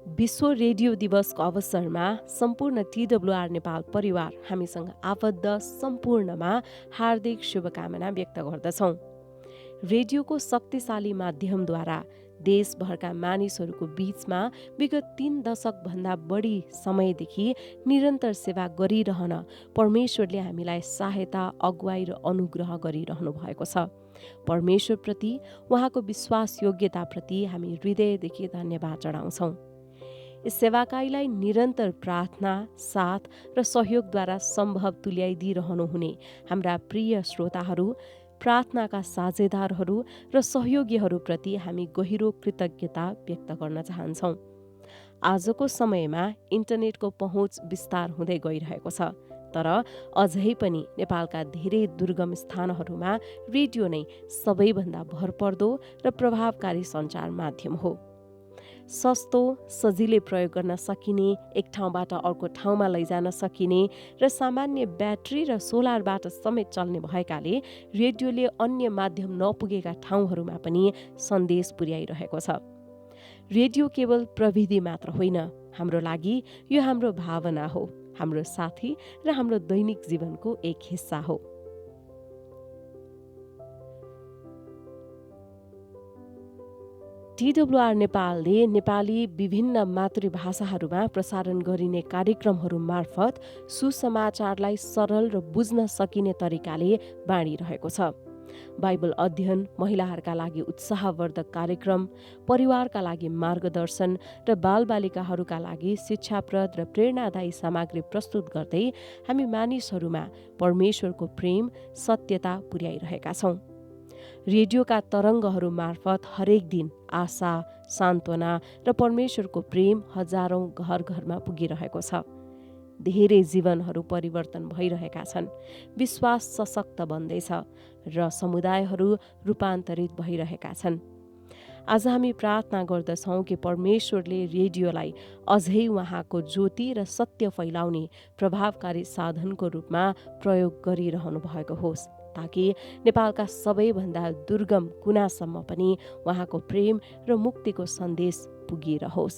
विश्व रेडियो दिवसको अवसरमा सम्पूर्ण TWR नेपाल परिवार हामीसँग आबद्ध सम्पूर्णमा हार्दिक शुभकामना व्यक्त गर्दछौँ। रेडियोको शक्तिशाली माध्यमद्वारा देशभरका मानिसहरूको बीचमा विगत 3 दशकभन्दा बढी समयदेखि निरन्तर सेवा गरिरहन परमेश्वरले हामीलाई सहायता, अगुवाई र अनुग्रह गरिरहनु भएको छ। परमेश्वरप्रति उहाँको विश्वासयोग्यताप्रति हामी हृदयदेखि धन्यवाद चढाउँछौँ। यस सेवाकाईलाई निरन्तर प्रार्थना, साथ र सहयोगद्वारा सम्भव तुल्याइदिइरहनुहुने हाम्रा प्रिय श्रोताहरू, प्रार्थनाका साझेदारहरू र सहयोगीहरूप्रति हामी गहिरो कृतज्ञता व्यक्त गर्न चाहन्छौँ। आजको समयमा इन्टरनेटको पहुँच विस्तार हुँदै गइरहेको छ, तर अझै पनि नेपालका धेरै दुर्गम स्थानहरूमा रेडियो नै सबैभन्दा भरपर्दो र प्रभावकारी सञ्चार माध्यम हो। सस्तो, सजिलै प्रयोग गर्न सकिने, एक ठाउँबाट अर्को ठाउँमा लैजान सकिने र सामान्य ब्याट्री र सोलरबाट समेत चल्ने भएकाले रेडियोले अन्य माध्यम नपुगेका ठाउँहरूमा पनि सन्देश पुर्याइरहेको छ। रेडियो केवल प्रविधि मात्र होइन, हाम्रो लागि यो हाम्रो भावना हो, हाम्रो साथी र हाम्रो दैनिक जीवनको एक हिस्सा हो। TWR नेपालले नेपाली विभिन्न मातृभाषाहरूमा प्रसारण गरिने कार्यक्रमहरू मार्फत सुसमाचारलाई सरल र बुझ्न सकिने तरिकाले बाँडिरहेको छ। बाइबल अध्ययन, महिलाहरूका लागि उत्साहवर्धक कार्यक्रम, परिवारका लागि मार्गदर्शन र बालबालिकाहरूका लागि शिक्षाप्रद र प्रेरणादायी सामग्री प्रस्तुत गर्दै हामी मानिसहरूमा परमेश्वरको प्रेम, सत्यता पुर्याइरहेका छौँ। रेडियोका तरङ्गहरू मार्फत हरेक दिन आशा, सान्त्वना र परमेश्वरको प्रेम हजारौं घर घरमा पुगिरहेको छ। धेरै जीवनहरू परिवर्तन भइरहेका छन्, विश्वास सशक्त बन्दैछ र समुदायहरू रूपान्तरित भइरहेका छन्। आज हामी प्रार्थना गर्दछौँ कि परमेश्वरले रेडियोलाई अझै उहाँको ज्योति र सत्य फैलाउने प्रभावकारी साधनको रूपमा प्रयोग गरिरहनु भएको होस्, ताकि नेपालका सबैभन्दा दुर्गम कुनासम्म पनि उहाँको प्रेम र मुक्तिको सन्देश पुगिरहोस्।